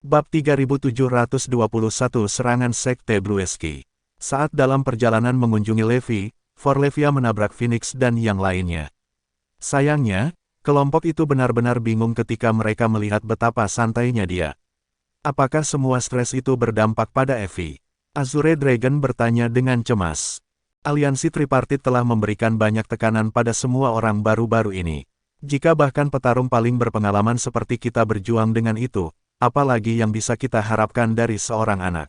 Bab 3721 Serangan Sekte Bluesky. Saat dalam perjalanan mengunjungi Levi, Forlevia menabrak Phoenix dan yang lainnya. Sayangnya, kelompok itu benar-benar bingung ketika mereka melihat betapa santainya dia. Apakah semua stres itu berdampak pada Evie? Azure Dragon bertanya dengan cemas. Aliansi tripartit telah memberikan banyak tekanan pada semua orang baru-baru ini. Jika bahkan petarung paling berpengalaman seperti kita berjuang dengan itu, apalagi yang bisa kita harapkan dari seorang anak.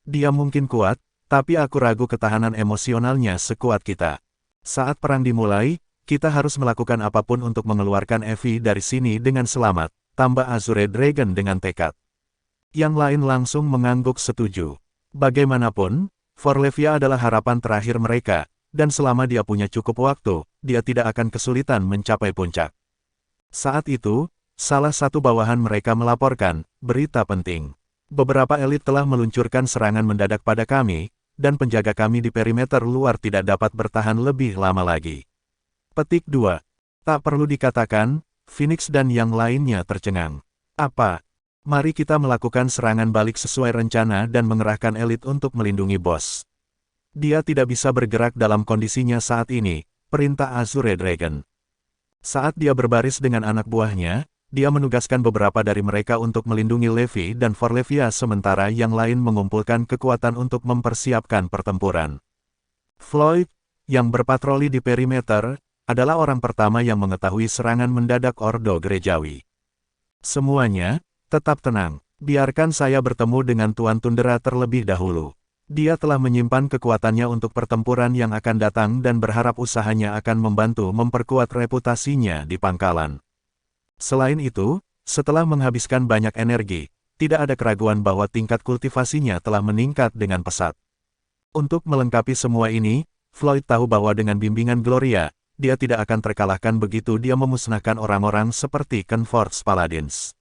Dia mungkin kuat, tapi aku ragu ketahanan emosionalnya sekuat kita. Saat perang dimulai, kita harus melakukan apapun untuk mengeluarkan Evie dari sini dengan selamat, tambah Azure Dragon dengan tekad. Yang lain langsung mengangguk setuju. Bagaimanapun, Forlevia adalah harapan terakhir mereka, dan selama dia punya cukup waktu, dia tidak akan kesulitan mencapai puncak. Saat itu, salah satu bawahan mereka melaporkan, berita penting. Beberapa elit telah meluncurkan serangan mendadak pada kami, dan penjaga kami di perimeter luar tidak dapat bertahan lebih lama lagi. Petik 2. Tak perlu dikatakan, Phoenix dan yang lainnya tercengang. Apa? Mari kita melakukan serangan balik sesuai rencana dan mengerahkan elit untuk melindungi bos. Dia tidak bisa bergerak dalam kondisinya saat ini, perintah Azure Dragon. Saat dia berbaris dengan anak buahnya, dia menugaskan beberapa dari mereka untuk melindungi Levi dan Forlevia sementara yang lain mengumpulkan kekuatan untuk mempersiapkan pertempuran. Floyd, yang berpatroli di perimeter, adalah orang pertama yang mengetahui serangan mendadak Ordo Gerejawi. Semuanya, tetap tenang, biarkan saya bertemu dengan Tuan Tundra terlebih dahulu. Dia telah menyimpan kekuatannya untuk pertempuran yang akan datang dan berharap usahanya akan membantu memperkuat reputasinya di pangkalan. Selain itu, setelah menghabiskan banyak energi, tidak ada keraguan bahwa tingkat kultivasinya telah meningkat dengan pesat. Untuk melengkapi semua ini, Floyd tahu bahwa dengan bimbingan Gloria, dia tidak akan terkalahkan begitu dia memusnahkan orang-orang seperti Confort Paladins.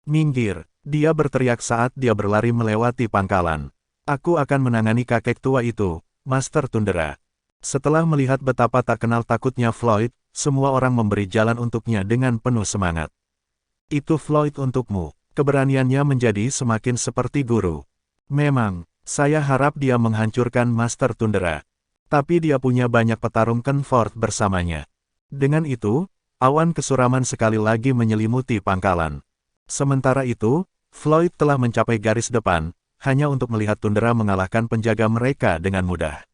Minggir, dia berteriak saat dia berlari melewati pangkalan. Aku akan menangani kakek tua itu, Master Tundra. Setelah melihat betapa tak kenal takutnya Floyd, semua orang memberi jalan untuknya dengan penuh semangat. Itu Floyd untukmu, keberaniannya menjadi semakin seperti guru. Memang, saya harap dia menghancurkan Master Tundra. Tapi dia punya banyak petarung Confort bersamanya. Dengan itu, awan kesuraman sekali lagi menyelimuti pangkalan. Sementara itu, Floyd telah mencapai garis depan, hanya untuk melihat Tundra mengalahkan penjaga mereka dengan mudah.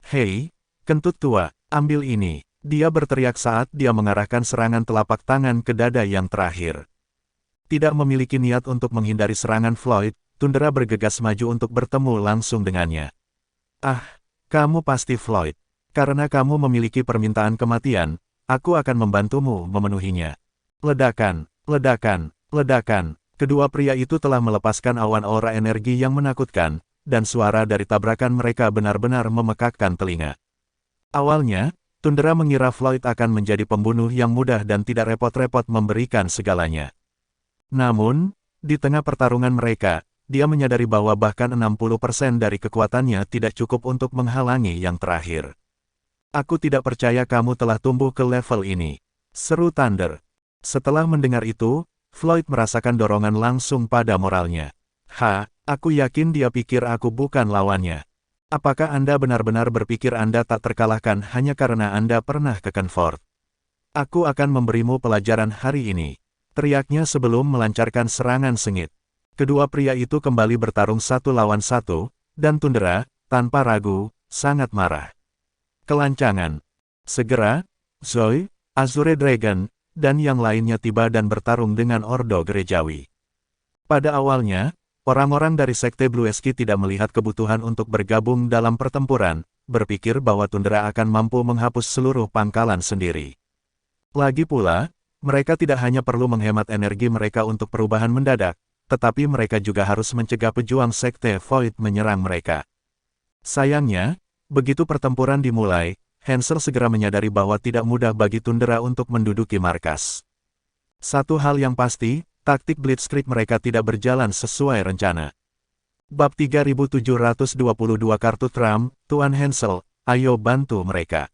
Hei, kentut tua, ambil ini. Dia berteriak saat dia mengarahkan serangan telapak tangan ke dada yang terakhir. Tidak memiliki niat untuk menghindari serangan Floyd, Tundra bergegas maju untuk bertemu langsung dengannya. Ah, kamu pasti Floyd. Karena kamu memiliki permintaan kematian, aku akan membantumu memenuhinya. Ledakan, ledakan, ledakan. Kedua pria itu telah melepaskan awan aura energi yang menakutkan, dan suara dari tabrakan mereka benar-benar memekakkan telinga. Awalnya, Tundra mengira Floyd akan menjadi pembunuh yang mudah dan tidak repot-repot memberikan segalanya. Namun, di tengah pertarungan mereka, dia menyadari bahwa bahkan 60% dari kekuatannya tidak cukup untuk menghalangi yang terakhir. Aku tidak percaya kamu telah tumbuh ke level ini, seru Thunder. Setelah mendengar itu, Floyd merasakan dorongan langsung pada moralnya. Aku yakin dia pikir aku bukan lawannya. Apakah Anda benar-benar berpikir Anda tak terkalahkan hanya karena Anda pernah ke Confort? Aku akan memberimu pelajaran hari ini, teriaknya sebelum melancarkan serangan sengit. Kedua pria itu kembali bertarung satu lawan satu, dan Tundra, tanpa ragu, sangat marah. Kelancangan. Segera, Zoe, Azure Dragon, dan yang lainnya tiba dan bertarung dengan Ordo Gerejawi. Pada awalnya, orang-orang dari Sekte Bluesky tidak melihat kebutuhan untuk bergabung dalam pertempuran, berpikir bahwa Tundra akan mampu menghapus seluruh pangkalan sendiri. Lagi pula, mereka tidak hanya perlu menghemat energi mereka untuk perubahan mendadak, tetapi mereka juga harus mencegah pejuang Sekte Void menyerang mereka. Sayangnya, begitu pertempuran dimulai, Hansel segera menyadari bahwa tidak mudah bagi Tundra untuk menduduki markas. Satu hal yang pasti, taktik Blitzkrieg mereka tidak berjalan sesuai rencana. Bab 3722 Kartu Trump, Tuan Hansel, ayo bantu mereka.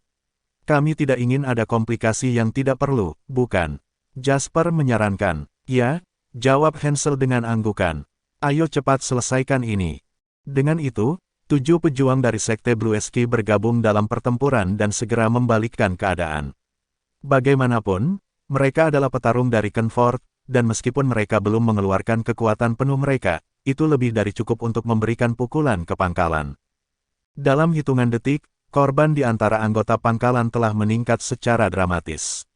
Kami tidak ingin ada komplikasi yang tidak perlu, bukan? Jasper menyarankan. Ya, jawab Hansel dengan anggukan. Ayo cepat selesaikan ini. Dengan itu, 7 pejuang dari Sekte Blue Sky bergabung dalam pertempuran dan segera membalikkan keadaan. Bagaimanapun, mereka adalah petarung dari Kenfort, dan meskipun mereka belum mengeluarkan kekuatan penuh mereka, itu lebih dari cukup untuk memberikan pukulan ke pangkalan. Dalam hitungan detik, korban di antara anggota pangkalan telah meningkat secara dramatis.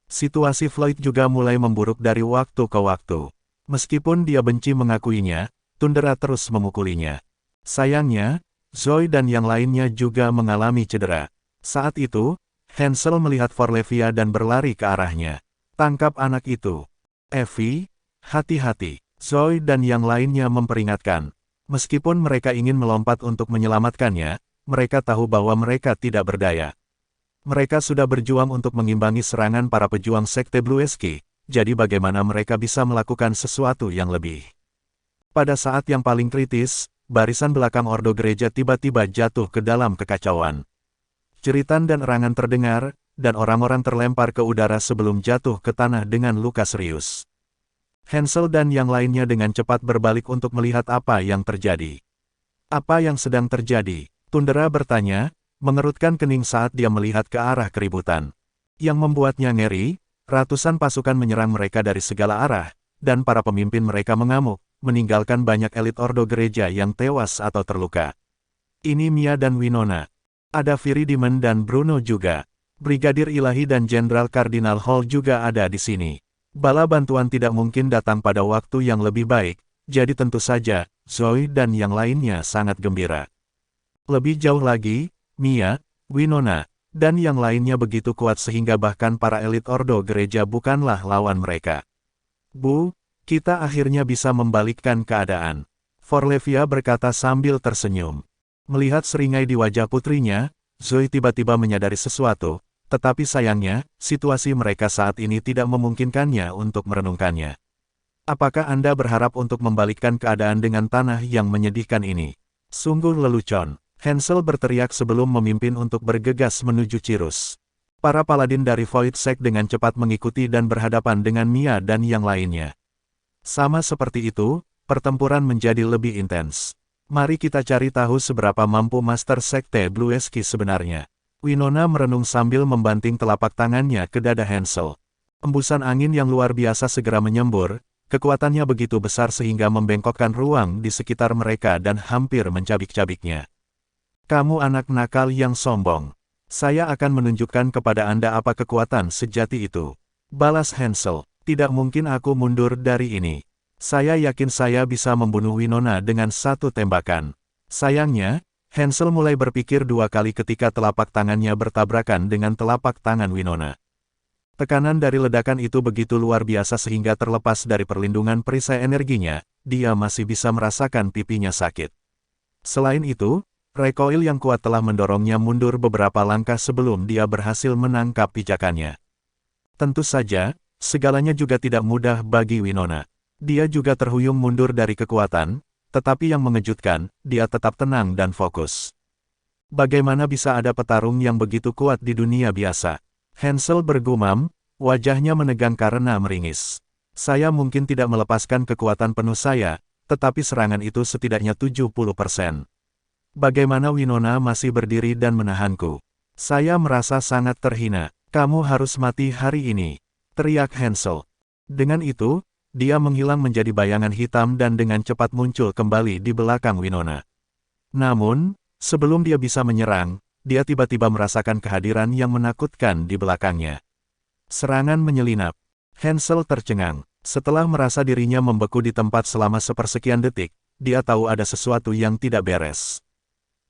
Situasi Floyd juga mulai memburuk dari waktu ke waktu. Meskipun dia benci mengakuinya, Tundra terus memukulinya. Sayangnya, Zoe dan yang lainnya juga mengalami cedera. Saat itu, Hansel melihat Forlevia dan berlari ke arahnya. Tangkap anak itu. Evie, hati-hati. Zoe dan yang lainnya memperingatkan. Meskipun mereka ingin melompat untuk menyelamatkannya, mereka tahu bahwa mereka tidak berdaya. Mereka sudah berjuang untuk mengimbangi serangan para pejuang Sekte Blue Sky, jadi bagaimana mereka bisa melakukan sesuatu yang lebih. Pada saat yang paling kritis, barisan belakang Ordo Gereja tiba-tiba jatuh ke dalam kekacauan. Jeritan dan erangan terdengar, dan orang-orang terlempar ke udara sebelum jatuh ke tanah dengan luka serius. Hansel dan yang lainnya dengan cepat berbalik untuk melihat apa yang terjadi. Apa yang sedang terjadi? Tundra bertanya, mengerutkan kening saat dia melihat ke arah keributan. Yang membuatnya ngeri, ratusan pasukan menyerang mereka dari segala arah, dan para pemimpin mereka mengamuk, meninggalkan banyak elit Ordo Gereja yang tewas atau terluka. Ini Mia dan Winona. Ada Viridimen dan Bruno juga. Brigadir Ilahi dan Jenderal Kardinal Hall juga ada di sini. Bala bantuan tidak mungkin datang pada waktu yang lebih baik, jadi tentu saja, Zoe dan yang lainnya sangat gembira. Lebih jauh lagi, Mia, Winona, dan yang lainnya begitu kuat sehingga bahkan para elit Ordo Gereja bukanlah lawan mereka. Bu, kita akhirnya bisa membalikkan keadaan. Forlevia berkata sambil tersenyum. Melihat seringai di wajah putrinya, Zoe tiba-tiba menyadari sesuatu. Tetapi sayangnya, situasi mereka saat ini tidak memungkinkannya untuk merenungkannya. Apakah Anda berharap untuk membalikkan keadaan dengan tanah yang menyedihkan ini? Sungguh lelucon. Hansel berteriak sebelum memimpin untuk bergegas menuju Cirrus. Para paladin dari Void Sect dengan cepat mengikuti dan berhadapan dengan Mia dan yang lainnya. Sama seperti itu, pertempuran menjadi lebih intens. Mari kita cari tahu seberapa mampu Master Sekte Blue Sky sebenarnya. Winona merenung sambil membanting telapak tangannya ke dada Hansel. Embusan angin yang luar biasa segera menyembur, kekuatannya begitu besar sehingga membengkokkan ruang di sekitar mereka dan hampir mencabik-cabiknya. Kamu anak nakal yang sombong. Saya akan menunjukkan kepada Anda apa kekuatan sejati itu. Balas Hansel, tidak mungkin aku mundur dari ini. Saya yakin saya bisa membunuh Winona dengan satu tembakan. Sayangnya, Hansel mulai berpikir dua kali ketika telapak tangannya bertabrakan dengan telapak tangan Winona. Tekanan dari ledakan itu begitu luar biasa sehingga terlepas dari perlindungan perisai energinya, dia masih bisa merasakan pipinya sakit. Selain itu, recoil yang kuat telah mendorongnya mundur beberapa langkah sebelum dia berhasil menangkap pijakannya. Tentu saja, segalanya juga tidak mudah bagi Winona. Dia juga terhuyung mundur dari kekuatan, tetapi yang mengejutkan, dia tetap tenang dan fokus. Bagaimana bisa ada petarung yang begitu kuat di dunia biasa? Hansel bergumam, wajahnya menegang karena meringis. Saya mungkin tidak melepaskan kekuatan penuh saya, tetapi serangan itu setidaknya 70%. Bagaimana Winona masih berdiri dan menahanku? Saya merasa sangat terhina. Kamu harus mati hari ini, teriak Hansel. Dengan itu, dia menghilang menjadi bayangan hitam dan dengan cepat muncul kembali di belakang Winona. Namun, sebelum dia bisa menyerang, dia tiba-tiba merasakan kehadiran yang menakutkan di belakangnya. Serangan menyelinap. Hansel tercengang. Setelah merasa dirinya membeku di tempat selama sepersekian detik, dia tahu ada sesuatu yang tidak beres.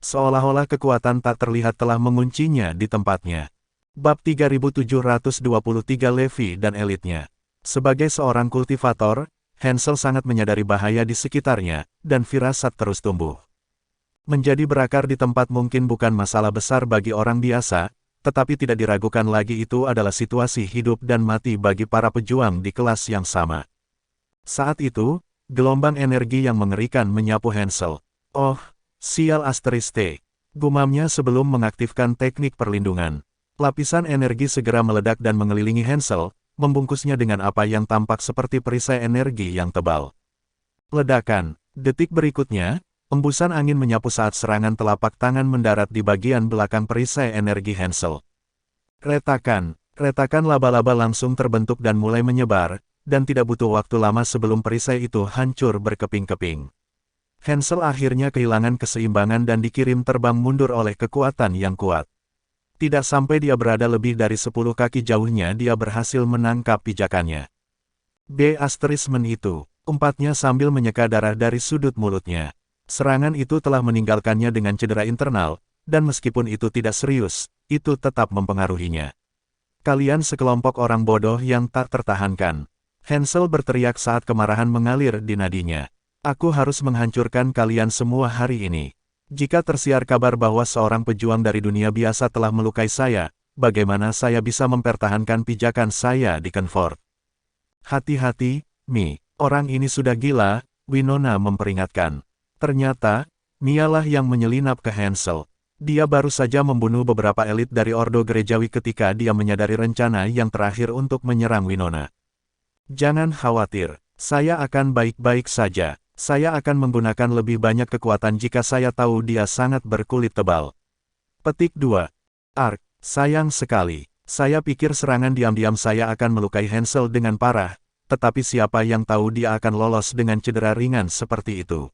Seolah-olah kekuatan tak terlihat telah menguncinya di tempatnya. Bab 3723 Levi dan elitnya. Sebagai seorang kultivator, Hansel sangat menyadari bahaya di sekitarnya, dan firasat terus tumbuh. Menjadi berakar di tempat mungkin bukan masalah besar bagi orang biasa, tetapi tidak diragukan lagi itu adalah situasi hidup dan mati bagi para pejuang di kelas yang sama. Saat itu, gelombang energi yang mengerikan menyapu Hansel. Oh, sial Asteriste, gumamnya sebelum mengaktifkan teknik perlindungan. Lapisan energi segera meledak dan mengelilingi Hansel, membungkusnya dengan apa yang tampak seperti perisai energi yang tebal. Ledakan. Detik berikutnya, embusan angin menyapu saat serangan telapak tangan mendarat di bagian belakang perisai energi Hansel. Retakan. Retakan laba-laba langsung terbentuk dan mulai menyebar, dan tidak butuh waktu lama sebelum perisai itu hancur berkeping-keping. Hansel akhirnya kehilangan keseimbangan dan dikirim terbang mundur oleh kekuatan yang kuat. Tidak sampai dia berada lebih dari 10 kaki jauhnya dia berhasil menangkap pijakannya. B** itu, umpatnya sambil menyeka darah dari sudut mulutnya. Serangan itu telah meninggalkannya dengan cedera internal, dan meskipun itu tidak serius, itu tetap mempengaruhinya. Kalian sekelompok orang bodoh yang tak tertahankan. Hansel berteriak saat kemarahan mengalir di nadinya. Aku harus menghancurkan kalian semua hari ini. Jika tersiar kabar bahwa seorang pejuang dari dunia biasa telah melukai saya, bagaimana saya bisa mempertahankan pijakan saya di Kenfort? Hati-hati, Mi. Orang ini sudah gila, Winona memperingatkan. Ternyata, Mialah yang menyelinap ke Hansel. Dia baru saja membunuh beberapa elit dari Ordo Gerejawi ketika dia menyadari rencana yang terakhir untuk menyerang Winona. Jangan khawatir, saya akan baik-baik saja. Saya akan menggunakan lebih banyak kekuatan jika saya tahu dia sangat berkulit tebal. Petik 2. Ark, sayang sekali. Saya pikir serangan diam-diam saya akan melukai Hansel dengan parah, tetapi siapa yang tahu dia akan lolos dengan cedera ringan seperti itu.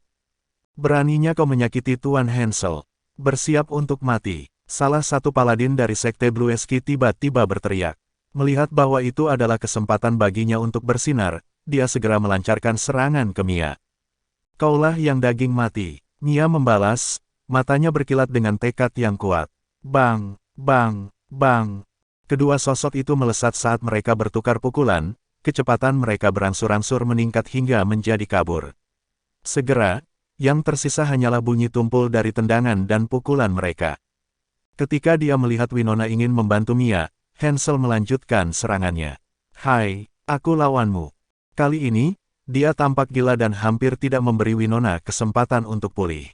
Beraninya kau menyakiti Tuan Hansel. Bersiap untuk mati. Salah satu paladin dari Sekte Blueski tiba-tiba berteriak. Melihat bahwa itu adalah kesempatan baginya untuk bersinar, dia segera melancarkan serangan ke Mia. Kaulah yang daging mati. Mia membalas, matanya berkilat dengan tekad yang kuat. Bang, bang, bang. Kedua sosok itu melesat saat mereka bertukar pukulan, kecepatan mereka berangsur-angsur meningkat hingga menjadi kabur. Segera, yang tersisa hanyalah bunyi tumpul dari tendangan dan pukulan mereka. Ketika dia melihat Winona ingin membantu Mia, Hansel melanjutkan serangannya. Hai, aku lawanmu. Kali ini, dia tampak gila dan hampir tidak memberi Winona kesempatan untuk pulih.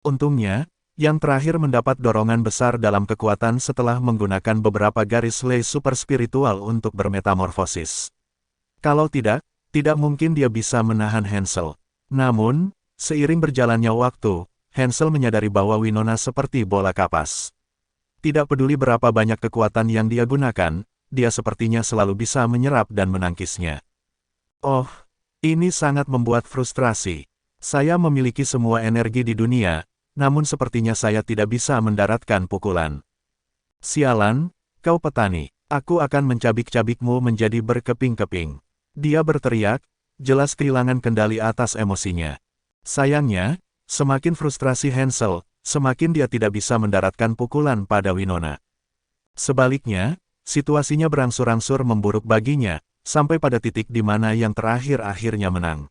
Untungnya, yang terakhir mendapat dorongan besar dalam kekuatan setelah menggunakan beberapa garis lei super spiritual untuk bermetamorfosis. Kalau tidak mungkin dia bisa menahan Hansel. Namun, seiring berjalannya waktu, Hansel menyadari bahwa Winona seperti bola kapas. Tidak peduli berapa banyak kekuatan yang dia gunakan, dia sepertinya selalu bisa menyerap dan menangkisnya. Oh, ini sangat membuat frustrasi. Saya memiliki semua energi di dunia, namun sepertinya saya tidak bisa mendaratkan pukulan. Sialan, kau petani, aku akan mencabik-cabikmu menjadi berkeping-keping. Dia berteriak, jelas kehilangan kendali atas emosinya. Sayangnya, semakin frustrasi Hansel, semakin dia tidak bisa mendaratkan pukulan pada Winona. Sebaliknya, situasinya berangsur-angsur memburuk baginya, sampai pada titik di mana yang terakhir akhirnya menang.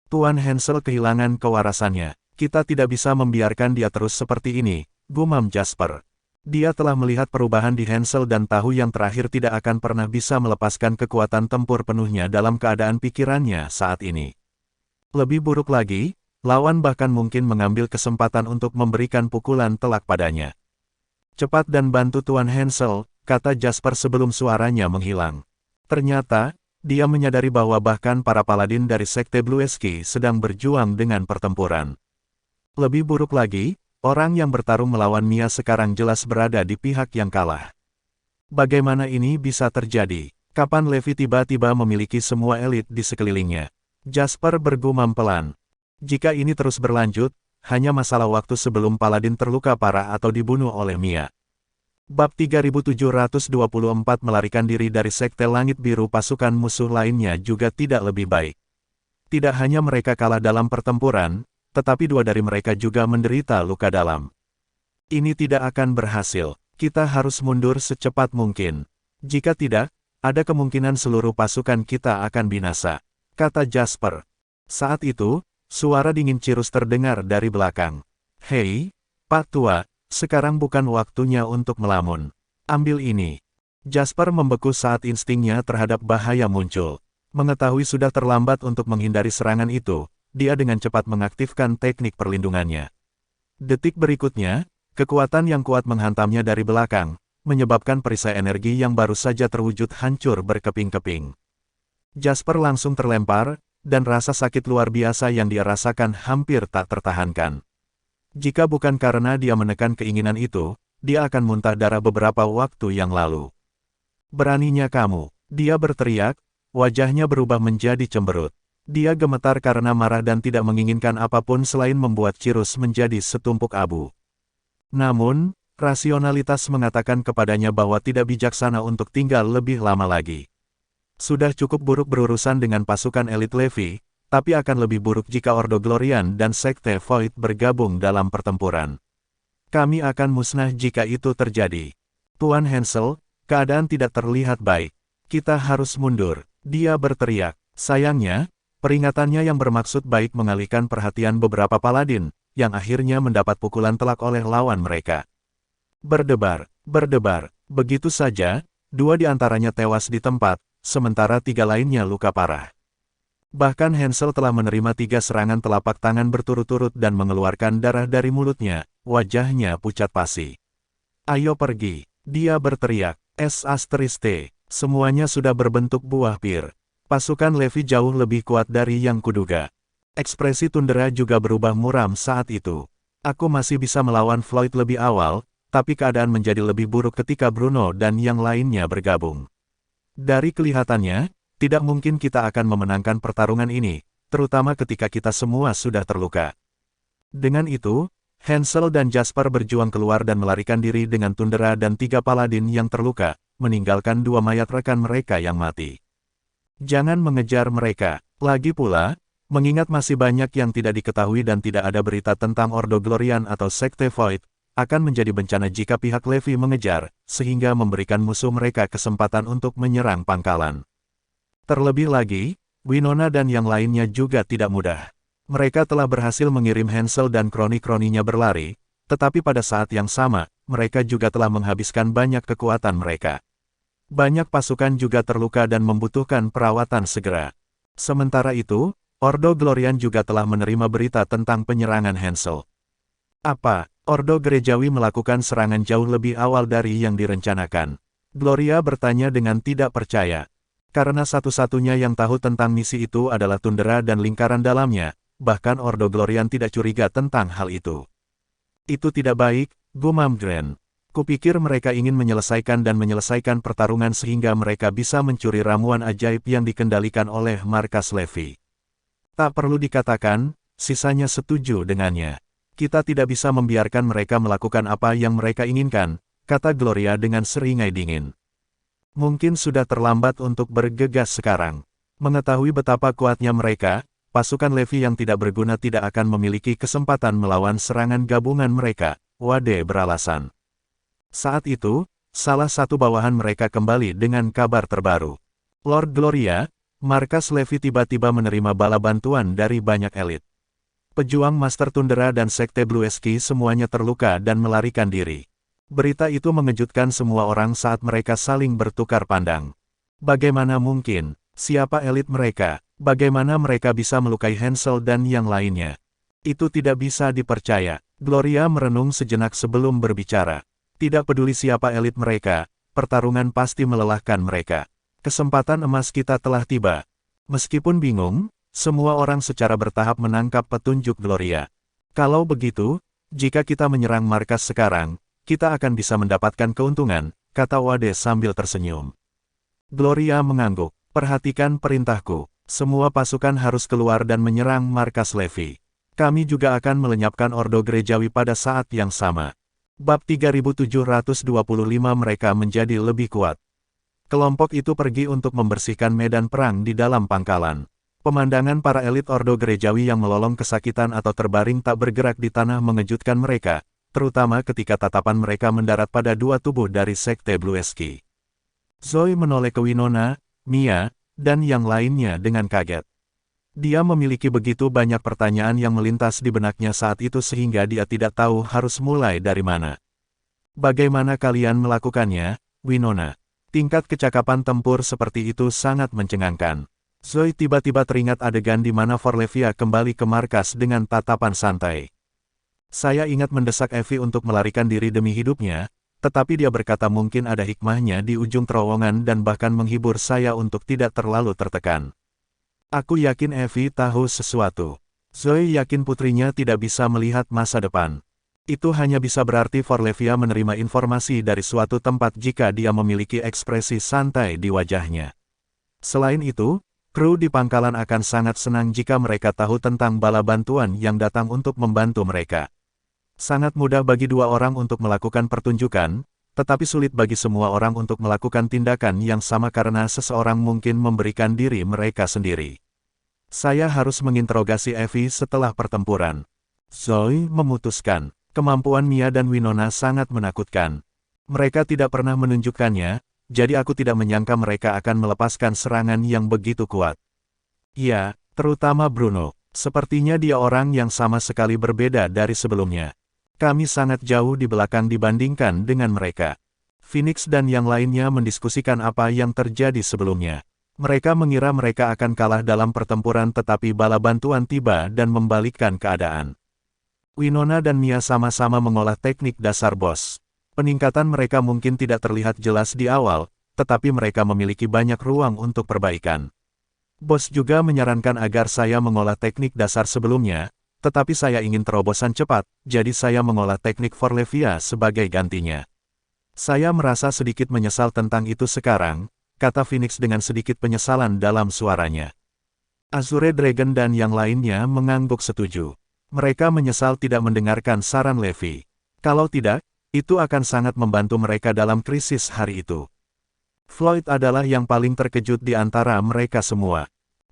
Tuan Hansel kehilangan kewarasannya. Kita tidak bisa membiarkan dia terus seperti ini, gumam Jasper. Dia telah melihat perubahan di Hansel dan tahu yang terakhir tidak akan pernah bisa melepaskan kekuatan tempur penuhnya dalam keadaan pikirannya saat ini. Lebih buruk lagi, lawan bahkan mungkin mengambil kesempatan untuk memberikan pukulan telak padanya. Cepat dan bantu Tuan Hansel, kata Jasper sebelum suaranya menghilang. Ternyata, dia menyadari bahwa bahkan para paladin dari Sekte Blueski sedang berjuang dengan pertempuran. Lebih buruk lagi, orang yang bertarung melawan Mia sekarang jelas berada di pihak yang kalah. Bagaimana ini bisa terjadi? Kapan Levi tiba-tiba memiliki semua elit di sekelilingnya? Jasper bergumam pelan. Jika ini terus berlanjut, hanya masalah waktu sebelum paladin terluka parah atau dibunuh oleh Mia. Bab 3724 melarikan diri dari Sekte Langit Biru. Pasukan musuh lainnya juga tidak lebih baik. Tidak hanya mereka kalah dalam pertempuran, tetapi dua dari mereka juga menderita luka dalam. Ini tidak akan berhasil. Kita harus mundur secepat mungkin. Jika tidak, ada kemungkinan seluruh pasukan kita akan binasa, kata Jasper. Saat itu, suara dingin Cirus terdengar dari belakang. Hei, Pak Tua, sekarang bukan waktunya untuk melamun. Ambil ini. Jasper membeku saat instingnya terhadap bahaya muncul. Mengetahui sudah terlambat untuk menghindari serangan itu, dia dengan cepat mengaktifkan teknik perlindungannya. Detik berikutnya, kekuatan yang kuat menghantamnya dari belakang, menyebabkan perisai energi yang baru saja terwujud hancur berkeping-keping. Jasper langsung terlempar, dan rasa sakit luar biasa yang dia rasakan hampir tak tertahankan. Jika bukan karena dia menekan keinginan itu, dia akan muntah darah beberapa waktu yang lalu. Beraninya kamu, dia berteriak, wajahnya berubah menjadi cemberut. Dia gemetar karena marah dan tidak menginginkan apapun selain membuat Cirrus menjadi setumpuk abu. Namun, rasionalitas mengatakan kepadanya bahwa tidak bijaksana untuk tinggal lebih lama lagi. Sudah cukup buruk berurusan dengan pasukan elit Levi, tapi akan lebih buruk jika Ordo Glorian dan Sekte Void bergabung dalam pertempuran. Kami akan musnah jika itu terjadi. Tuan Hansel, keadaan tidak terlihat baik. Kita harus mundur, dia berteriak. Sayangnya, peringatannya yang bermaksud baik mengalihkan perhatian beberapa paladin, yang akhirnya mendapat pukulan telak oleh lawan mereka. Berdebar, begitu saja, 2 di antaranya tewas di tempat, sementara 3 lainnya luka parah. Bahkan Hansel telah menerima 3 serangan telapak tangan berturut-turut dan mengeluarkan darah dari mulutnya, wajahnya pucat pasi. Ayo pergi, dia berteriak, semuanya sudah berbentuk buah pir. Pasukan Levi jauh lebih kuat dari yang kuduga. Ekspresi Tundra juga berubah muram saat itu. Aku masih bisa melawan Floyd lebih awal, tapi keadaan menjadi lebih buruk ketika Bruno dan yang lainnya bergabung. Dari kelihatannya, tidak mungkin kita akan memenangkan pertarungan ini, terutama ketika kita semua sudah terluka. Dengan itu, Hansel dan Jasper berjuang keluar dan melarikan diri dengan Tundra dan 3 paladin yang terluka, meninggalkan 2 mayat rekan mereka yang mati. Jangan mengejar mereka. Lagi pula, mengingat masih banyak yang tidak diketahui dan tidak ada berita tentang Ordo Glorian atau Sekte Void, akan menjadi bencana jika pihak Levi mengejar, sehingga memberikan musuh mereka kesempatan untuk menyerang pangkalan. Terlebih lagi, Winona dan yang lainnya juga tidak mudah. Mereka telah berhasil mengirim Hansel dan kroni-kroninya berlari, tetapi pada saat yang sama, mereka juga telah menghabiskan banyak kekuatan mereka. Banyak pasukan juga terluka dan membutuhkan perawatan segera. Sementara itu, Ordo Glorian juga telah menerima berita tentang penyerangan Hansel. Apa? Ordo Gerejawi melakukan serangan jauh lebih awal dari yang direncanakan. Gloria bertanya dengan tidak percaya. Karena satu-satunya yang tahu tentang misi itu adalah Tundra dan lingkaran dalamnya, bahkan Ordo Glorian tidak curiga tentang hal itu. Itu tidak baik, gumam Gren. Kupikir mereka ingin menyelesaikan pertarungan sehingga mereka bisa mencuri ramuan ajaib yang dikendalikan oleh markas Levi. Tak perlu dikatakan, sisanya setuju dengannya. Kita tidak bisa membiarkan mereka melakukan apa yang mereka inginkan, kata Gloria dengan seringai dingin. Mungkin sudah terlambat untuk bergegas sekarang. Mengetahui betapa kuatnya mereka, pasukan Levi yang tidak berguna tidak akan memiliki kesempatan melawan serangan gabungan mereka, Wade beralasan. Saat itu, salah satu bawahan mereka kembali dengan kabar terbaru. Lord Gloria, markas Levi tiba-tiba menerima bala bantuan dari banyak elit. Pejuang Master Tundra dan Sekte Blue Ski semuanya terluka dan melarikan diri. Berita itu mengejutkan semua orang saat mereka saling bertukar pandang. Bagaimana mungkin? Siapa elit mereka? Bagaimana mereka bisa melukai Hansel dan yang lainnya? Itu tidak bisa dipercaya. Gloria merenung sejenak sebelum berbicara. Tidak peduli siapa elit mereka, pertarungan pasti melelahkan mereka. Kesempatan emas kita telah tiba. Meskipun bingung, semua orang secara bertahap menangkap petunjuk Gloria. Kalau begitu, jika kita menyerang markas sekarang, kita akan bisa mendapatkan keuntungan, kata Wade sambil tersenyum. Gloria mengangguk. Perhatikan perintahku. Semua pasukan harus keluar dan menyerang markas Levi. Kami juga akan melenyapkan Ordo Gerejawi pada saat yang sama. Bab 3725 mereka menjadi lebih kuat. Kelompok itu pergi untuk membersihkan medan perang di dalam pangkalan. Pemandangan para elit Ordo Gerejawi yang melolong kesakitan atau terbaring tak bergerak di tanah mengejutkan mereka, terutama ketika tatapan mereka mendarat pada 2 tubuh dari Sekte Blue Ski. Zoe menoleh ke Winona, Mia, dan yang lainnya dengan kaget. Dia memiliki begitu banyak pertanyaan yang melintas di benaknya saat itu sehingga dia tidak tahu harus mulai dari mana. Bagaimana kalian melakukannya, Winona? Tingkat kecakapan tempur seperti itu sangat mencengangkan. Zoe tiba-tiba teringat adegan di mana Forlevia kembali ke markas dengan tatapan santai. Saya ingat mendesak Evie untuk melarikan diri demi hidupnya, tetapi dia berkata mungkin ada hikmahnya di ujung terowongan dan bahkan menghibur saya untuk tidak terlalu tertekan. Aku yakin Evie tahu sesuatu. Zoe yakin putrinya tidak bisa melihat masa depan. Itu hanya bisa berarti Forlevia menerima informasi dari suatu tempat jika dia memiliki ekspresi santai di wajahnya. Selain itu, kru di pangkalan akan sangat senang jika mereka tahu tentang bala bantuan yang datang untuk membantu mereka. Sangat mudah bagi dua orang untuk melakukan pertunjukan, tetapi sulit bagi semua orang untuk melakukan tindakan yang sama karena seseorang mungkin memberikan diri mereka sendiri. Saya harus menginterogasi Evie setelah pertempuran. Zoe memutuskan, kemampuan Mia dan Winona sangat menakutkan. Mereka tidak pernah menunjukkannya, jadi aku tidak menyangka mereka akan melepaskan serangan yang begitu kuat. Ya, terutama Bruno. Sepertinya dia orang yang sama sekali berbeda dari sebelumnya. Kami sangat jauh di belakang dibandingkan dengan mereka. Phoenix dan yang lainnya mendiskusikan apa yang terjadi sebelumnya. Mereka mengira mereka akan kalah dalam pertempuran tetapi bala bantuan tiba dan membalikkan keadaan. Winona dan Mia sama-sama mengolah teknik dasar boss. Peningkatan mereka mungkin tidak terlihat jelas di awal, tetapi mereka memiliki banyak ruang untuk perbaikan. Bos juga menyarankan agar saya mengolah teknik dasar sebelumnya, tetapi saya ingin terobosan cepat, jadi saya mengolah teknik Forlevia sebagai gantinya. Saya merasa sedikit menyesal tentang itu sekarang, kata Phoenix dengan sedikit penyesalan dalam suaranya. Azure Dragon dan yang lainnya mengangguk setuju. Mereka menyesal tidak mendengarkan saran Levi. Kalau tidak, itu akan sangat membantu mereka dalam krisis hari itu. Floyd adalah yang paling terkejut di antara mereka semua.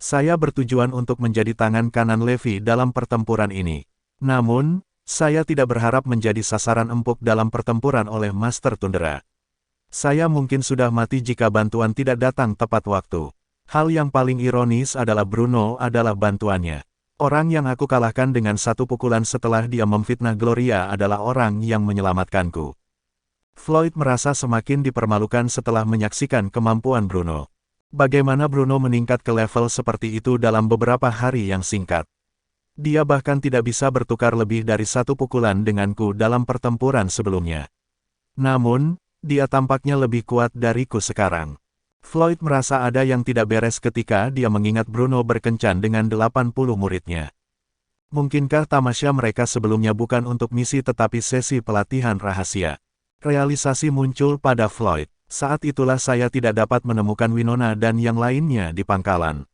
Saya bertujuan untuk menjadi tangan kanan Levi dalam pertempuran ini. Namun, saya tidak berharap menjadi sasaran empuk dalam pertempuran oleh Master Tundra. Saya mungkin sudah mati jika bantuan tidak datang tepat waktu. Hal yang paling ironis adalah Bruno adalah bantuannya. Orang yang aku kalahkan dengan satu pukulan setelah dia memfitnah Gloria adalah orang yang menyelamatkanku. Floyd merasa semakin dipermalukan setelah menyaksikan kemampuan Bruno. Bagaimana Bruno meningkat ke level seperti itu dalam beberapa hari yang singkat. Dia bahkan tidak bisa bertukar lebih dari satu pukulan denganku dalam pertempuran sebelumnya. Namun, dia tampaknya lebih kuat dariku sekarang. Floyd merasa ada yang tidak beres ketika dia mengingat Bruno berkencan dengan 80 muridnya. Mungkinkah tamasya mereka sebelumnya bukan untuk misi tetapi sesi pelatihan rahasia? Realisasi muncul pada Floyd. Saat itulah saya tidak dapat menemukan Winona dan yang lainnya di pangkalan.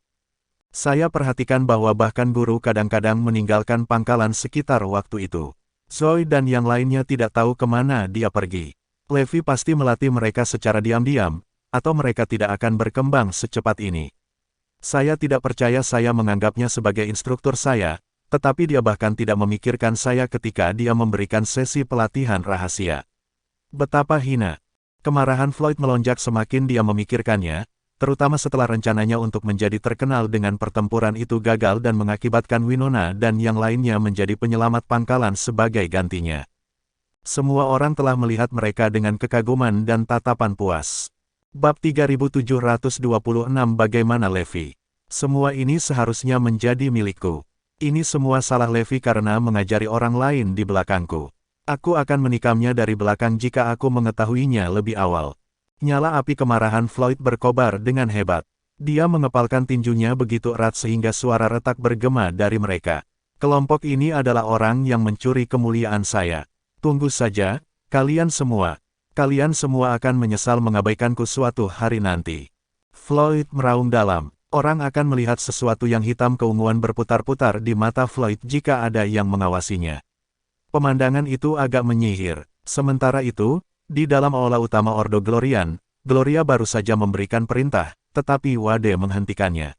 Saya perhatikan bahwa bahkan guru kadang-kadang meninggalkan pangkalan sekitar waktu itu. Zoe dan yang lainnya tidak tahu kemana dia pergi. Levi pasti melatih mereka secara diam-diam, atau mereka tidak akan berkembang secepat ini. Saya tidak percaya saya menganggapnya sebagai instruktur saya, tetapi dia bahkan tidak memikirkan saya ketika dia memberikan sesi pelatihan rahasia. Betapa hina. Kemarahan Floyd melonjak semakin dia memikirkannya, terutama setelah rencananya untuk menjadi terkenal dengan pertempuran itu gagal dan mengakibatkan Winona dan yang lainnya menjadi penyelamat pangkalan sebagai gantinya. Semua orang telah melihat mereka dengan kekaguman dan tatapan puas. Bab 3726 Bagaimana Levi? Semua ini seharusnya menjadi milikku. Ini semua salah Levi karena mengajari orang lain di belakangku. Aku akan menikamnya dari belakang jika aku mengetahuinya lebih awal. Nyala api kemarahan Floyd berkobar dengan hebat. Dia mengepalkan tinjunya begitu erat sehingga suara retak bergema dari mereka. Kelompok ini adalah orang yang mencuri kemuliaan saya. Tunggu saja, kalian semua. Kalian semua akan menyesal mengabaikanku suatu hari nanti. Floyd meraung dalam. Orang akan melihat sesuatu yang hitam keunguan berputar-putar di mata Floyd jika ada yang mengawasinya. Pemandangan itu agak menyihir. Sementara itu, di dalam aula utama Ordo Glorian, Gloria baru saja memberikan perintah, tetapi Wade menghentikannya.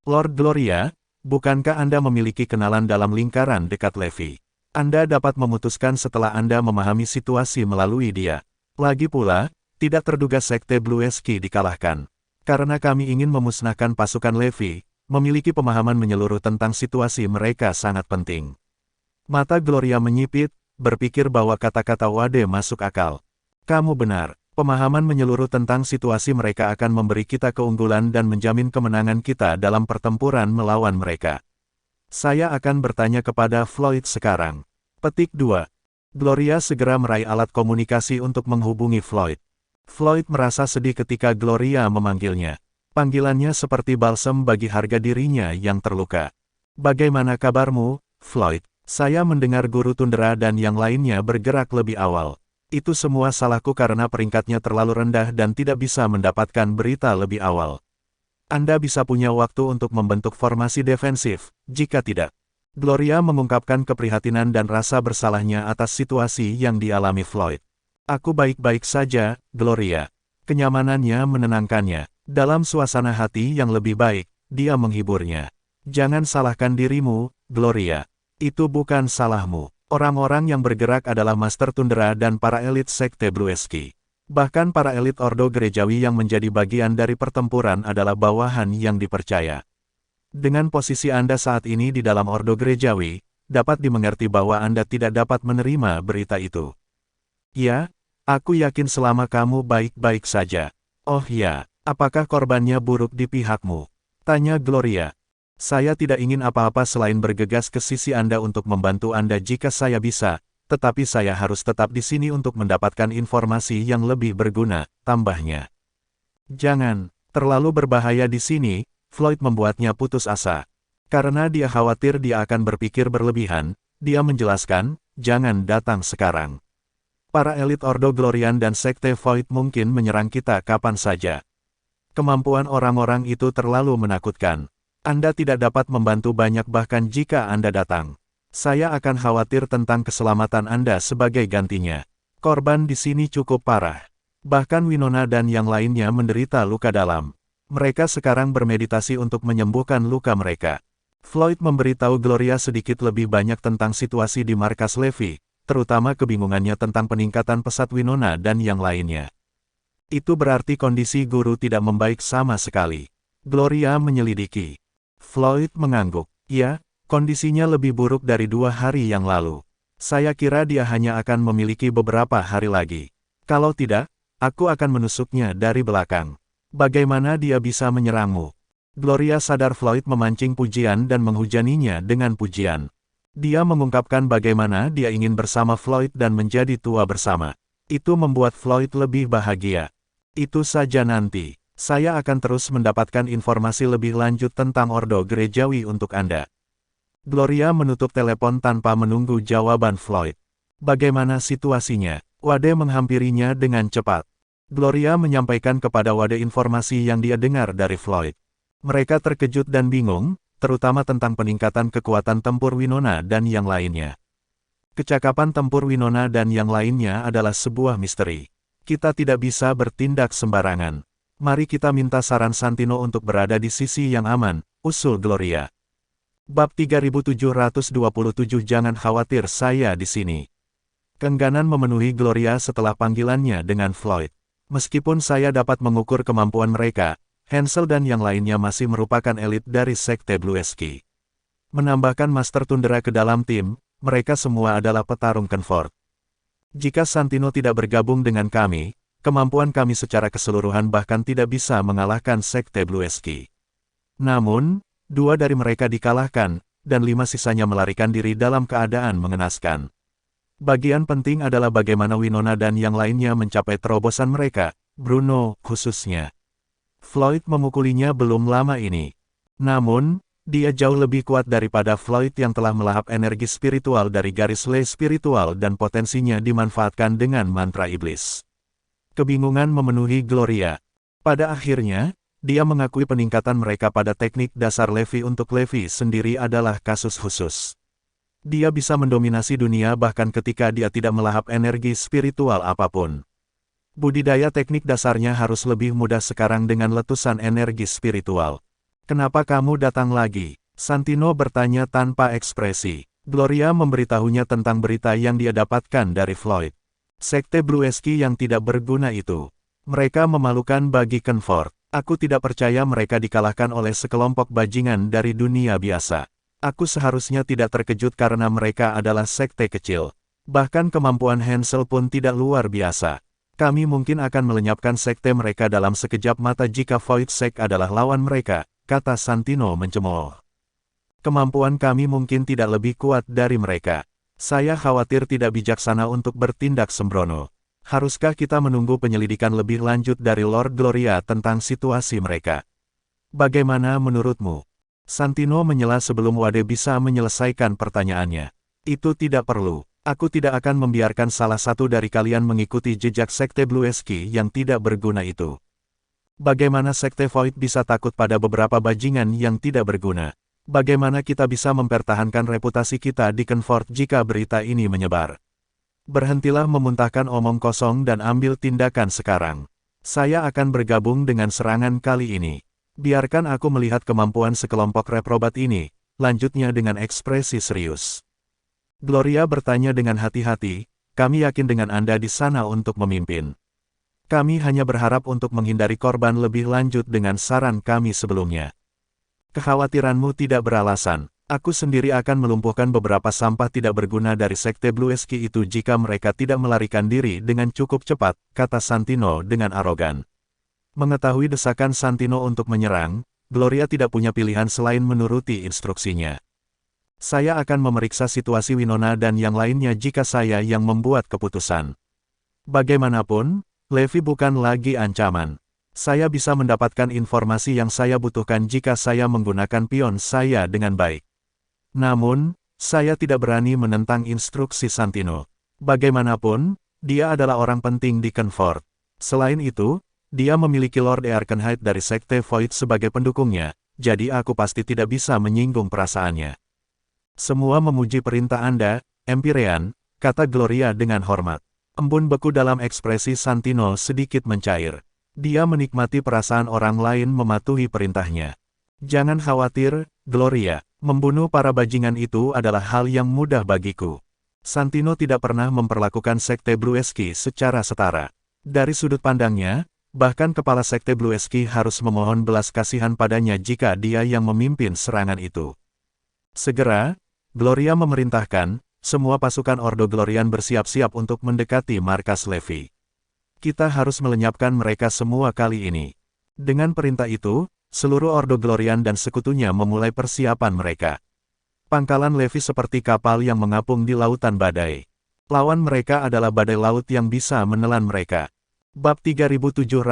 Lord Gloria, bukankah Anda memiliki kenalan dalam lingkaran dekat Levi? Anda dapat memutuskan setelah Anda memahami situasi melalui dia. Lagi pula, tidak terduga Sekte Blue Ski dikalahkan. Karena kami ingin memusnahkan pasukan Levi, memiliki pemahaman menyeluruh tentang situasi mereka sangat penting. Mata Gloria menyipit, berpikir bahwa kata-kata Wade masuk akal. Kamu benar, pemahaman menyeluruh tentang situasi mereka akan memberi kita keunggulan dan menjamin kemenangan kita dalam pertempuran melawan mereka. Saya akan bertanya kepada Floyd sekarang. Petik 2. Gloria segera meraih alat komunikasi untuk menghubungi Floyd. Floyd merasa sedih ketika Gloria memanggilnya. Panggilannya seperti balsam bagi harga dirinya yang terluka. Bagaimana kabarmu, Floyd? Saya mendengar guru Tundra dan yang lainnya bergerak lebih awal. Itu semua salahku karena peringkatnya terlalu rendah dan tidak bisa mendapatkan berita lebih awal. Anda bisa punya waktu untuk membentuk formasi defensif, jika tidak. Gloria mengungkapkan keprihatinan dan rasa bersalahnya atas situasi yang dialami Floyd. Aku baik-baik saja, Gloria. Kenyamanannya menenangkannya. Dalam suasana hati yang lebih baik, dia menghiburnya. Jangan salahkan dirimu, Gloria. Itu bukan salahmu. Orang-orang yang bergerak adalah Master Tundra dan para elit Sekte Blueski. Bahkan para elit Ordo Gerejawi yang menjadi bagian dari pertempuran adalah bawahan yang dipercaya. Dengan posisi Anda saat ini di dalam Ordo Gerejawi, dapat dimengerti bahwa Anda tidak dapat menerima berita itu. Ya, aku yakin selama kamu baik-baik saja. Oh ya, apakah korbannya buruk di pihakmu? Tanya Gloria. Saya tidak ingin apa-apa selain bergegas ke sisi Anda untuk membantu Anda jika saya bisa, tetapi saya harus tetap di sini untuk mendapatkan informasi yang lebih berguna, tambahnya. Jangan, terlalu berbahaya di sini. Floyd membuatnya putus asa. Karena dia khawatir dia akan berpikir berlebihan, dia menjelaskan, jangan datang sekarang. Para elit Ordo Glorian dan Sekte Void mungkin menyerang kita kapan saja. Kemampuan orang-orang itu terlalu menakutkan. Anda tidak dapat membantu banyak bahkan jika Anda datang. Saya akan khawatir tentang keselamatan Anda sebagai gantinya. Korban di sini cukup parah. Bahkan Winona dan yang lainnya menderita luka dalam. Mereka sekarang bermeditasi untuk menyembuhkan luka mereka. Floyd memberitahu Gloria sedikit lebih banyak tentang situasi di markas Levi, terutama kebingungannya tentang peningkatan pesat Winona dan yang lainnya. Itu berarti kondisi guru tidak membaik sama sekali. Gloria menyelidiki. Floyd mengangguk. Ya, kondisinya lebih buruk dari 2 hari yang lalu. Saya kira dia hanya akan memiliki beberapa hari lagi. Kalau tidak, aku akan menusuknya dari belakang. Bagaimana dia bisa menyerangmu? Gloria sadar Floyd memancing pujian dan menghujaninya dengan pujian. Dia mengungkapkan bagaimana dia ingin bersama Floyd dan menjadi tua bersama. Itu membuat Floyd lebih bahagia. Itu saja nanti. Saya akan terus mendapatkan informasi lebih lanjut tentang Ordo Gerejawi untuk Anda. Gloria menutup telepon tanpa menunggu jawaban Floyd. Bagaimana situasinya? Wade menghampirinya dengan cepat. Gloria menyampaikan kepada Wade informasi yang dia dengar dari Floyd. Mereka terkejut dan bingung, terutama tentang peningkatan kekuatan tempur Winona dan yang lainnya. Kecakapan tempur Winona dan yang lainnya adalah sebuah misteri. Kita tidak bisa bertindak sembarangan. Mari kita minta saran Santino untuk berada di sisi yang aman, usul Gloria. Bab 3727 Jangan khawatir, saya di sini. Keengganan memenuhi Gloria setelah panggilannya dengan Floyd. Meskipun saya dapat mengukur kemampuan mereka, Hansel dan yang lainnya masih merupakan elit dari Sekte Blueski. Menambahkan Master Tundra ke dalam tim, mereka semua adalah petarung Kenfort. Jika Santino tidak bergabung dengan kami, kemampuan kami secara keseluruhan bahkan tidak bisa mengalahkan Sekte Blueski. Namun, 2 dari mereka dikalahkan, dan 5 sisanya melarikan diri dalam keadaan mengenaskan. Bagian penting adalah bagaimana Winona dan yang lainnya mencapai terobosan mereka, Bruno, khususnya. Floyd memukulinya belum lama ini. Namun, dia jauh lebih kuat daripada Floyd yang telah melahap energi spiritual dari garis lei spiritual dan potensinya dimanfaatkan dengan mantra iblis. Kebingungan memenuhi Gloria. Pada akhirnya, dia mengakui peningkatan mereka pada teknik dasar Levi untuk Levi sendiri adalah kasus khusus. Dia bisa mendominasi dunia bahkan ketika dia tidak melahap energi spiritual apapun. Budidaya teknik dasarnya harus lebih mudah sekarang dengan letusan energi spiritual. Kenapa kamu datang lagi? Santino bertanya tanpa ekspresi. Gloria memberitahunya tentang berita yang dia dapatkan dari Floyd. Sekte Blueski yang tidak berguna itu. Mereka memalukan bagi Kenfort. Aku tidak percaya mereka dikalahkan oleh sekelompok bajingan dari dunia biasa. Aku seharusnya tidak terkejut karena mereka adalah sekte kecil. Bahkan kemampuan Hansel pun tidak luar biasa. Kami mungkin akan melenyapkan sekte mereka dalam sekejap mata jika Void Sect adalah lawan mereka, kata Santino mencemooh. Kemampuan kami mungkin tidak lebih kuat dari mereka. Saya khawatir tidak bijaksana untuk bertindak sembrono. Haruskah kita menunggu penyelidikan lebih lanjut dari Lord Gloria tentang situasi mereka? Bagaimana menurutmu? Santino menyela sebelum Wade bisa menyelesaikan pertanyaannya. Itu tidak perlu. Aku tidak akan membiarkan salah satu dari kalian mengikuti jejak Sekte Blue Ski yang tidak berguna itu. Bagaimana Sekte Void bisa takut pada beberapa bajingan yang tidak berguna? Bagaimana kita bisa mempertahankan reputasi kita di Kenfort jika berita ini menyebar? Berhentilah memuntahkan omong kosong dan ambil tindakan sekarang. Saya akan bergabung dengan serangan kali ini. Biarkan aku melihat kemampuan sekelompok reprobat ini, lanjutnya dengan ekspresi serius. Gloria bertanya dengan hati-hati, kami yakin dengan Anda di sana untuk memimpin. Kami hanya berharap untuk menghindari korban lebih lanjut dengan saran kami sebelumnya. Kekhawatiranmu tidak beralasan. Aku sendiri akan melumpuhkan beberapa sampah tidak berguna dari Sekte Blue Ski itu jika mereka tidak melarikan diri dengan cukup cepat, kata Santino dengan arogan. Mengetahui desakan Santino untuk menyerang, Gloria tidak punya pilihan selain menuruti instruksinya. Saya akan memeriksa situasi Winona dan yang lainnya jika saya yang membuat keputusan. Bagaimanapun, Levi bukan lagi ancaman. Saya bisa mendapatkan informasi yang saya butuhkan jika saya menggunakan pion saya dengan baik. Namun, saya tidak berani menentang instruksi Santino. Bagaimanapun, dia adalah orang penting di Kenfort. Selain itu, dia memiliki Lord Erkenheit dari Sekte Void sebagai pendukungnya, jadi aku pasti tidak bisa menyinggung perasaannya. Semua memuji perintah Anda, Empyrean, kata Gloria dengan hormat. Embun beku dalam ekspresi Santino sedikit mencair. Dia menikmati perasaan orang lain mematuhi perintahnya. Jangan khawatir, Gloria, membunuh para bajingan itu adalah hal yang mudah bagiku. Santino tidak pernah memperlakukan Sekte Blue Ski secara setara. Dari sudut pandangnya, bahkan kepala Sekte Blue Ski harus memohon belas kasihan padanya jika dia yang memimpin serangan itu. Segera, Gloria memerintahkan, semua pasukan Ordo Glorian bersiap-siap untuk mendekati markas Levi. Kita harus melenyapkan mereka semua kali ini. Dengan perintah itu, seluruh Ordo Glorian dan sekutunya memulai persiapan mereka. Pangkalan Levi seperti kapal yang mengapung di lautan badai. Lawan mereka adalah badai laut yang bisa menelan mereka. Bab 3728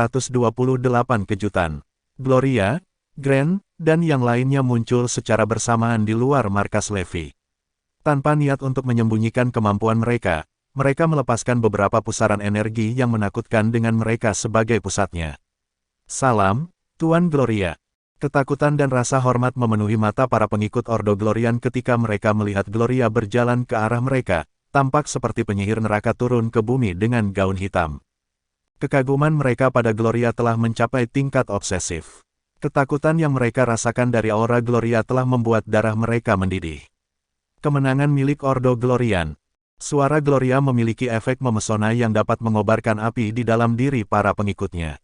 Kejutan. Gloria, Grant, dan yang lainnya muncul secara bersamaan di luar markas Levi. Tanpa niat untuk menyembunyikan kemampuan mereka melepaskan beberapa pusaran energi yang menakutkan dengan mereka sebagai pusatnya. Salam, Tuan Gloria. Ketakutan dan rasa hormat memenuhi mata para pengikut Ordo Glorian ketika mereka melihat Gloria berjalan ke arah mereka, tampak seperti penyihir neraka turun ke bumi dengan gaun hitam. Kekaguman mereka pada Gloria telah mencapai tingkat obsesif. Ketakutan yang mereka rasakan dari aura Gloria telah membuat darah mereka mendidih. Kemenangan milik Ordo Glorian. Suara Gloria memiliki efek memesona yang dapat mengobarkan api di dalam diri para pengikutnya.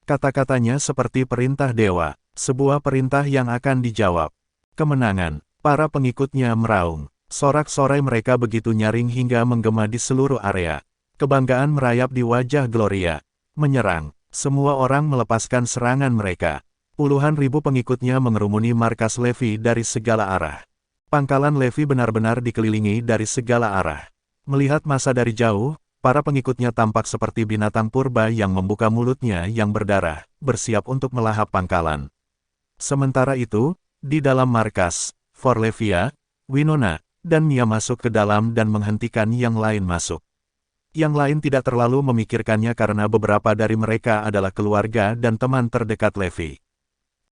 Kata-katanya seperti perintah dewa, sebuah perintah yang akan dijawab. Kemenangan, para pengikutnya meraung. Sorak-sorai mereka begitu nyaring hingga menggema di seluruh area. Kebanggaan merayap di wajah Gloria. Menyerang, semua orang melepaskan serangan mereka. Puluhan ribu pengikutnya mengerumuni markas Levi dari segala arah. Pangkalan Levi benar-benar dikelilingi dari segala arah. Melihat masa dari jauh, para pengikutnya tampak seperti binatang purba yang membuka mulutnya yang berdarah, bersiap untuk melahap pangkalan. Sementara itu, di dalam markas, Forlevia, Winona, dan Mia masuk ke dalam dan menghentikan yang lain masuk. Yang lain tidak terlalu memikirkannya karena beberapa dari mereka adalah keluarga dan teman terdekat Levi.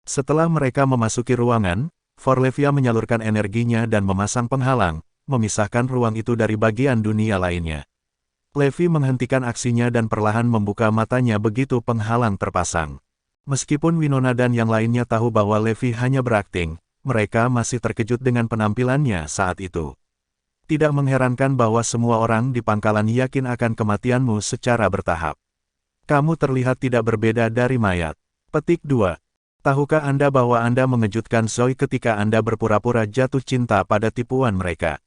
Setelah mereka memasuki ruangan, Forlevia menyalurkan energinya dan memasang penghalang, memisahkan ruang itu dari bagian dunia lainnya. Levi menghentikan aksinya dan perlahan membuka matanya begitu penghalang terpasang. Meskipun Winona dan yang lainnya tahu bahwa Levi hanya berakting, mereka masih terkejut dengan penampilannya saat itu. Tidak mengherankan bahwa semua orang di pangkalan yakin akan kematianmu secara bertahap. Kamu terlihat tidak berbeda dari mayat. Petik 2. Tahukah Anda bahwa Anda mengejutkan Zoe ketika Anda berpura-pura jatuh cinta pada tipuan mereka?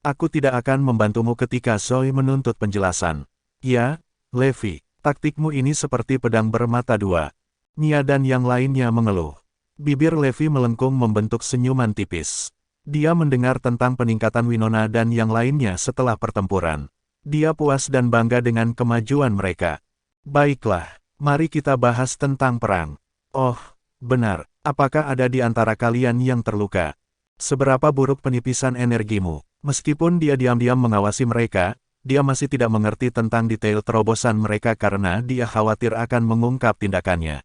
Aku tidak akan membantumu ketika Zoe menuntut penjelasan. Ya, Levi, taktikmu ini seperti pedang bermata dua. Mia dan yang lainnya mengeluh. Bibir Levi melengkung membentuk senyuman tipis. Dia mendengar tentang peningkatan Winona dan yang lainnya setelah pertempuran. Dia puas dan bangga dengan kemajuan mereka. Baiklah, mari kita bahas tentang perang. Oh, benar, apakah ada di antara kalian yang terluka? Seberapa buruk penipisan energimu? Meskipun dia diam-diam mengawasi mereka, dia masih tidak mengerti tentang detail terobosan mereka karena dia khawatir akan mengungkap tindakannya.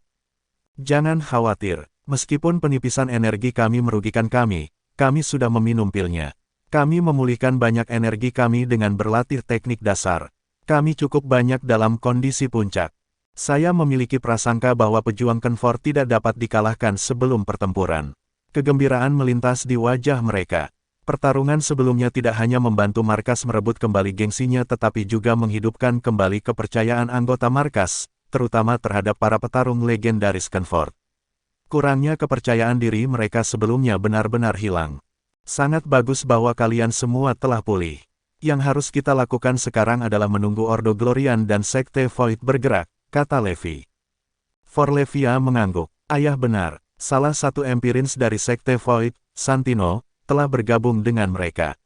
Jangan khawatir, meskipun penipisan energi kami merugikan kami sudah meminum pilnya. Kami memulihkan banyak energi kami dengan berlatih teknik dasar. Kami cukup banyak dalam kondisi puncak. Saya memiliki prasangka bahwa pejuang Kenfort tidak dapat dikalahkan sebelum pertempuran. Kegembiraan melintas di wajah mereka. Pertarungan sebelumnya tidak hanya membantu markas merebut kembali gengsinya tetapi juga menghidupkan kembali kepercayaan anggota markas, terutama terhadap para petarung legendaris Kenfort. Kurangnya kepercayaan diri mereka sebelumnya benar-benar hilang. Sangat bagus bahwa kalian semua telah pulih. Yang harus kita lakukan sekarang adalah menunggu Ordo Glorian dan Sekte Void bergerak, kata Levi. Forlevia mengangguk. Ayah benar, salah satu Empirins dari Sekte Void, Santino, telah bergabung dengan mereka.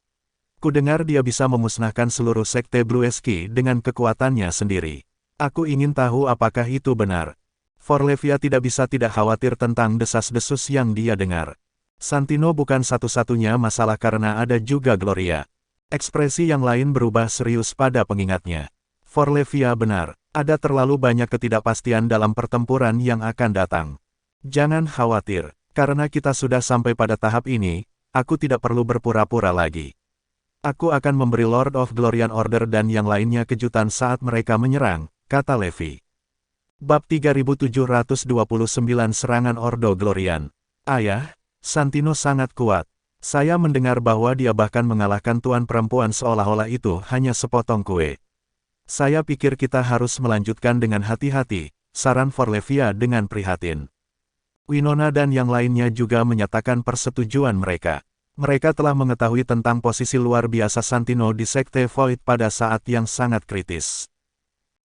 Kudengar dia bisa memusnahkan seluruh Sekte Blueski dengan kekuatannya sendiri. Aku ingin tahu apakah itu benar. Forlevia tidak bisa tidak khawatir tentang desas-desus yang dia dengar. Santino bukan satu-satunya masalah karena ada juga Gloria. Ekspresi yang lain berubah serius pada pengingatnya. Forlevia benar, ada terlalu banyak ketidakpastian dalam pertempuran yang akan datang. Jangan khawatir, karena kita sudah sampai pada tahap ini, aku tidak perlu berpura-pura lagi. Aku akan memberi Lord of Glorian Order dan yang lainnya kejutan saat mereka menyerang, kata Levi. Bab 3729 Serangan Ordo Glorian. Ayah, Santino sangat kuat. Saya mendengar bahwa dia bahkan mengalahkan tuan perempuan seolah-olah itu hanya sepotong kue. Saya pikir kita harus melanjutkan dengan hati-hati, saran Forlevia dengan prihatin. Winona dan yang lainnya juga menyatakan persetujuan mereka. Mereka telah mengetahui tentang posisi luar biasa Santino di Sekte Void pada saat yang sangat kritis.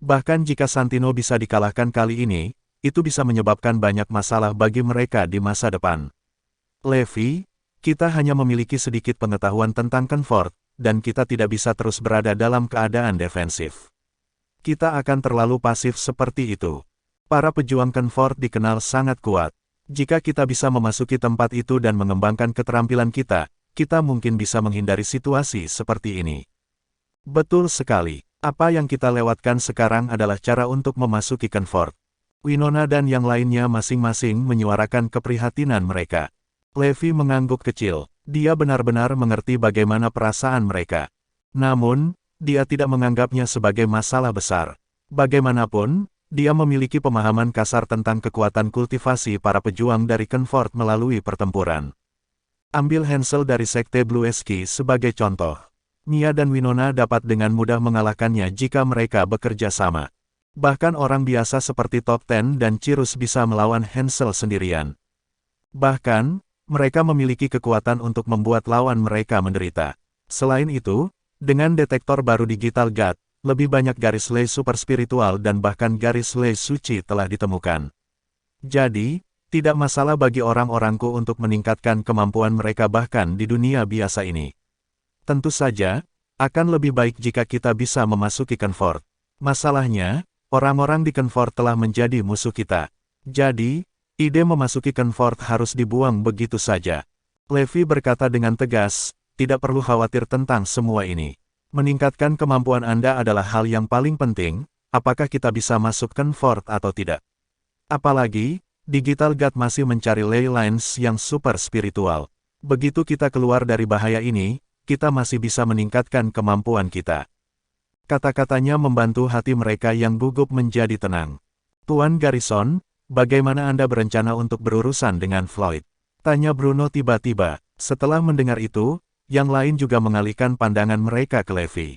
Bahkan jika Santino bisa dikalahkan kali ini, itu bisa menyebabkan banyak masalah bagi mereka di masa depan. Levi, kita hanya memiliki sedikit pengetahuan tentang Kenfort, dan kita tidak bisa terus berada dalam keadaan defensif. Kita akan terlalu pasif seperti itu. Para pejuang Kenfort dikenal sangat kuat. Jika kita bisa memasuki tempat itu dan mengembangkan keterampilan kita mungkin bisa menghindari situasi seperti ini. Betul sekali. Apa yang kita lewatkan sekarang adalah cara untuk memasuki Kenfort. Winona dan yang lainnya masing-masing menyuarakan keprihatinan mereka. Levi mengangguk kecil. Dia benar-benar mengerti bagaimana perasaan mereka. Namun, dia tidak menganggapnya sebagai masalah besar. Bagaimanapun, dia memiliki pemahaman kasar tentang kekuatan kultivasi para pejuang dari Kenfort melalui pertempuran. Ambil Hansel dari Sekte Blueski sebagai contoh. Mia dan Winona dapat dengan mudah mengalahkannya jika mereka bekerja sama. Bahkan orang biasa seperti Top Ten dan Cirrus bisa melawan Hansel sendirian. Bahkan, mereka memiliki kekuatan untuk membuat lawan mereka menderita. Selain itu, dengan detektor baru digital GAT, lebih banyak garis ley super spiritual dan bahkan garis ley suci telah ditemukan. Jadi, tidak masalah bagi orang-orangku untuk meningkatkan kemampuan mereka bahkan di dunia biasa ini. Tentu saja, akan lebih baik jika kita bisa memasuki Kenfort. Masalahnya, orang-orang di Kenfort telah menjadi musuh kita. Jadi, ide memasuki Kenfort harus dibuang begitu saja. Levi berkata dengan tegas, tidak perlu khawatir tentang semua ini. Meningkatkan kemampuan Anda adalah hal yang paling penting, apakah kita bisa masuk Kenfort atau tidak. Apalagi, Digital God masih mencari ley lines yang super spiritual. Begitu kita keluar dari bahaya ini, kita masih bisa meningkatkan kemampuan kita. Kata-katanya membantu hati mereka yang gugup menjadi tenang. Tuan Garrison, bagaimana Anda berencana untuk berurusan dengan Floyd? Tanya Bruno tiba-tiba. Setelah mendengar itu, yang lain juga mengalihkan pandangan mereka ke Levi.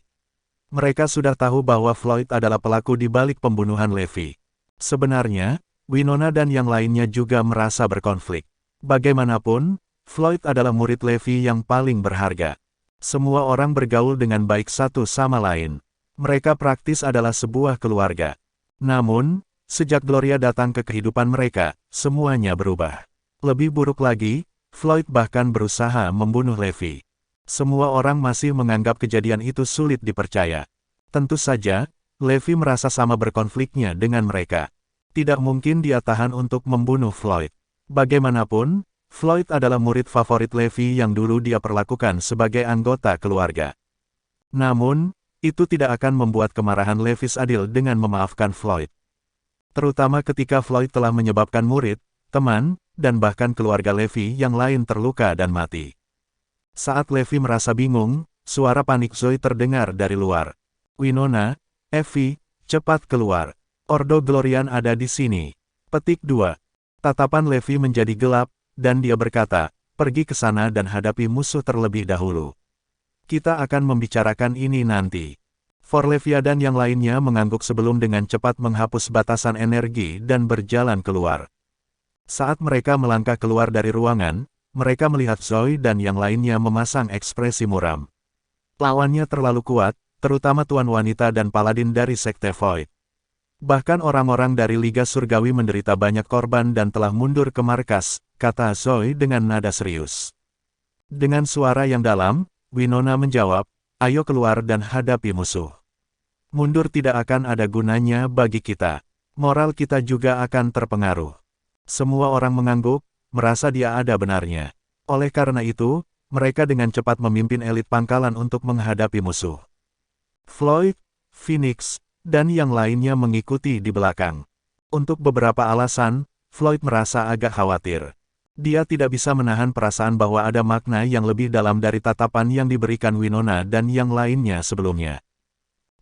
Mereka sudah tahu bahwa Floyd adalah pelaku di balik pembunuhan Levi. Sebenarnya, Winona dan yang lainnya juga merasa berkonflik. Bagaimanapun, Floyd adalah murid Levi yang paling berharga. Semua orang bergaul dengan baik satu sama lain. Mereka praktis adalah sebuah keluarga. Namun, sejak Gloria datang ke kehidupan mereka, semuanya berubah. Lebih buruk lagi, Floyd bahkan berusaha membunuh Levi. Semua orang masih menganggap kejadian itu sulit dipercaya. Tentu saja, Levi merasa sama berkonfliknya dengan mereka. Tidak mungkin dia tahan untuk membunuh Floyd. Bagaimanapun, Floyd adalah murid favorit Levi yang dulu dia perlakukan sebagai anggota keluarga. Namun, itu tidak akan membuat kemarahan Levi adil dengan memaafkan Floyd. Terutama ketika Floyd telah menyebabkan murid, teman, dan bahkan keluarga Levi yang lain terluka dan mati. Saat Levi merasa bingung, suara panik Zoe terdengar dari luar. "Winona, Evie, cepat keluar. Ordo Glorian ada di sini." Petik 2. Tatapan Levi menjadi gelap, dan dia berkata, "Pergi ke sana dan hadapi musuh terlebih dahulu. Kita akan membicarakan ini nanti." Forlefia dan yang lainnya mengangguk sebelum dengan cepat menghapus batasan energi dan berjalan keluar. Saat mereka melangkah keluar dari ruangan, mereka melihat Zoe dan yang lainnya memasang ekspresi muram. Lawannya terlalu kuat, terutama Tuan Wanita dan Paladin dari Sekte Void. Bahkan orang-orang dari Liga Surgawi menderita banyak korban dan telah mundur ke markas, kata Zoe dengan nada serius. Dengan suara yang dalam, Winona menjawab, "Ayo keluar dan hadapi musuh. Mundur tidak akan ada gunanya bagi kita. Moral kita juga akan terpengaruh." Semua orang mengangguk, merasa dia ada benarnya. Oleh karena itu, mereka dengan cepat memimpin elit pangkalan untuk menghadapi musuh. Floyd, Phoenix, dan yang lainnya mengikuti di belakang. Untuk beberapa alasan, Floyd merasa agak khawatir. Dia tidak bisa menahan perasaan bahwa ada makna yang lebih dalam dari tatapan yang diberikan Winona dan yang lainnya sebelumnya.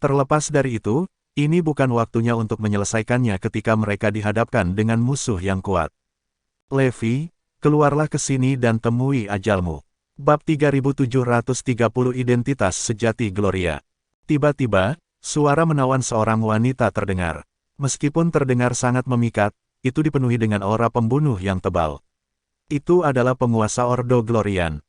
Terlepas dari itu, ini bukan waktunya untuk menyelesaikannya ketika mereka dihadapkan dengan musuh yang kuat. "Levi, keluarlah ke sini dan temui ajalmu." Bab 3730 Identitas Sejati Gloria. Tiba-tiba, suara menawan seorang wanita terdengar. Meskipun terdengar sangat memikat, itu dipenuhi dengan aura pembunuh yang tebal. Itu adalah penguasa Ordo Glorian.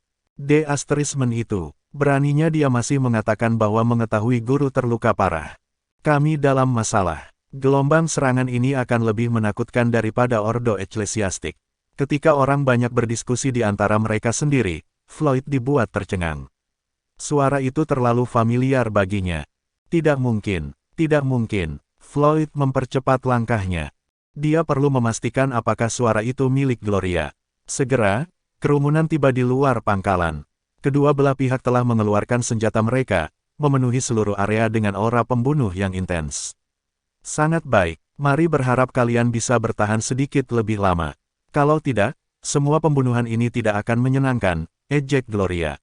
itu, beraninya dia masih mengatakan bahwa mengetahui guru terluka parah. "Kami dalam masalah. Gelombang serangan ini akan lebih menakutkan daripada Ordo Eklesiastik." Ketika orang banyak berdiskusi di antara mereka sendiri, Floyd dibuat tercengang. Suara itu terlalu familiar baginya. Tidak mungkin, tidak mungkin. Floyd mempercepat langkahnya. Dia perlu memastikan apakah suara itu milik Gloria. Segera, kerumunan tiba di luar pangkalan. Kedua belah pihak telah mengeluarkan senjata mereka, memenuhi seluruh area dengan aura pembunuh yang intens. "Sangat baik, mari berharap kalian bisa bertahan sedikit lebih lama. Kalau tidak, semua pembunuhan ini tidak akan menyenangkan," ejek Gloria.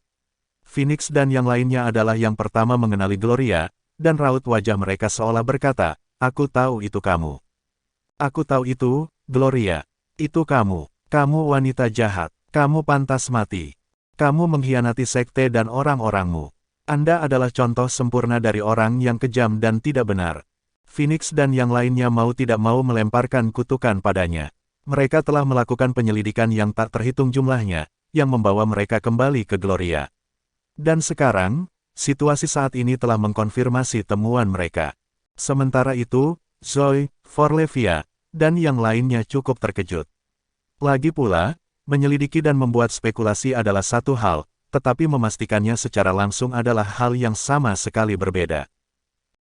Phoenix dan yang lainnya adalah yang pertama mengenali Gloria, dan raut wajah mereka seolah berkata, "Aku tahu itu kamu. Aku tahu itu, Gloria. Itu kamu. Kamu wanita jahat. Kamu pantas mati. Kamu mengkhianati sekte dan orang-orangmu. Anda adalah contoh sempurna dari orang yang kejam dan tidak benar." Phoenix dan yang lainnya mau tidak mau melemparkan kutukan padanya. Mereka telah melakukan penyelidikan yang tak terhitung jumlahnya, yang membawa mereka kembali ke Gloria. Dan sekarang, situasi saat ini telah mengkonfirmasi temuan mereka. Sementara itu, Zoe, Forlefia, dan yang lainnya cukup terkejut. Lagi pula, menyelidiki dan membuat spekulasi adalah satu hal, tetapi memastikannya secara langsung adalah hal yang sama sekali berbeda.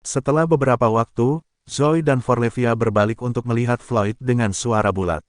Setelah beberapa waktu, Zoe dan Forlefia berbalik untuk melihat Floyd dengan suara bulat.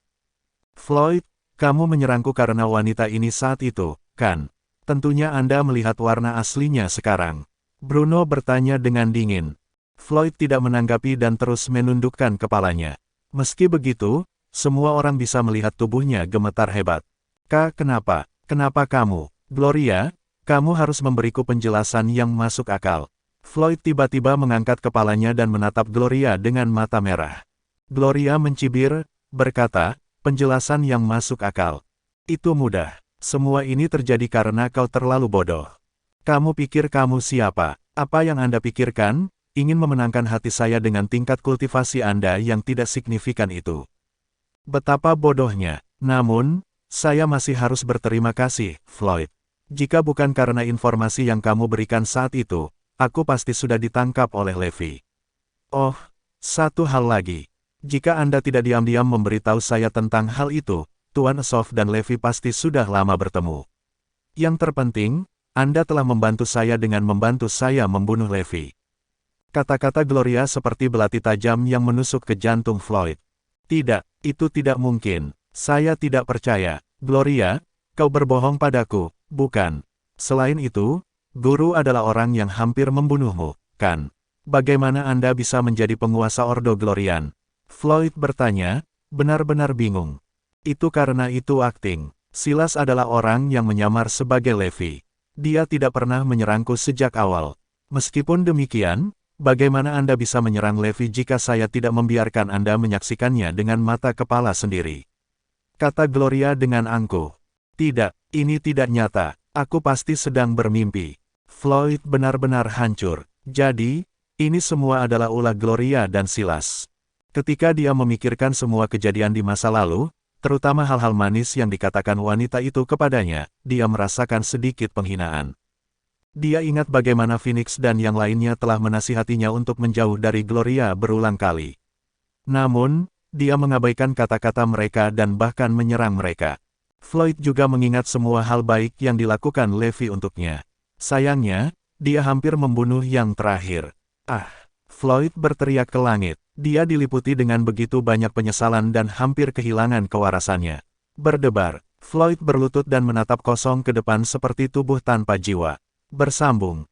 "Floyd, kamu menyerangku karena wanita ini saat itu, kan? Tentunya Anda melihat warna aslinya sekarang." Bruno bertanya dengan dingin. Floyd tidak menanggapi dan terus menundukkan kepalanya. Meski begitu, semua orang bisa melihat tubuhnya gemetar hebat. Kenapa? Kenapa kamu? Gloria, kamu harus memberiku penjelasan yang masuk akal." Floyd tiba-tiba mengangkat kepalanya dan menatap Gloria dengan mata merah. Gloria mencibir, berkata, "Penjelasan yang masuk akal. Itu mudah. Semua ini terjadi karena kau terlalu bodoh. Kamu pikir kamu siapa? Apa yang Anda pikirkan? Ingin memenangkan hati saya dengan tingkat kultivasi Anda yang tidak signifikan itu. Betapa bodohnya. Namun, saya masih harus berterima kasih, Floyd. Jika bukan karena informasi yang kamu berikan saat itu, aku pasti sudah ditangkap oleh Levi. Oh, satu hal lagi. Jika Anda tidak diam-diam memberitahu saya tentang hal itu, Tuan Asof dan Levi pasti sudah lama bertemu. Yang terpenting, Anda telah membantu saya dengan membantu saya membunuh Levi. Kata-kata Gloria seperti belati tajam yang menusuk ke jantung Floyd. Tidak, itu tidak mungkin. Saya tidak percaya. Gloria, kau berbohong padaku, bukan? Selain itu, Guru adalah orang yang hampir membunuhmu, kan? Bagaimana Anda bisa menjadi penguasa Ordo Glorian? Floyd bertanya, benar-benar bingung. Itu karena itu akting. Silas adalah orang yang menyamar sebagai Levi. Dia tidak pernah menyerangku sejak awal. Meskipun demikian, bagaimana Anda bisa menyerang Levi jika saya tidak membiarkan Anda menyaksikannya dengan mata kepala sendiri? Kata Gloria dengan angkuh. Tidak, ini tidak nyata. Aku pasti sedang bermimpi. Floyd benar-benar hancur. Jadi, ini semua adalah ulah Gloria dan Silas. Ketika dia memikirkan semua kejadian di masa lalu, terutama hal-hal manis yang dikatakan wanita itu kepadanya, dia merasakan sedikit penghinaan. Dia ingat bagaimana Phoenix dan yang lainnya telah menasihatinya untuk menjauh dari Gloria berulang kali. Namun, dia mengabaikan kata-kata mereka dan bahkan menyerang mereka. Floyd juga mengingat semua hal baik yang dilakukan Levi untuknya. Sayangnya, dia hampir membunuh yang terakhir. Ah! Floyd berteriak ke langit. Dia diliputi dengan begitu banyak penyesalan dan hampir kehilangan kewarasannya. Berdebar, Floyd berlutut dan menatap kosong ke depan seperti tubuh tanpa jiwa. Bersambung.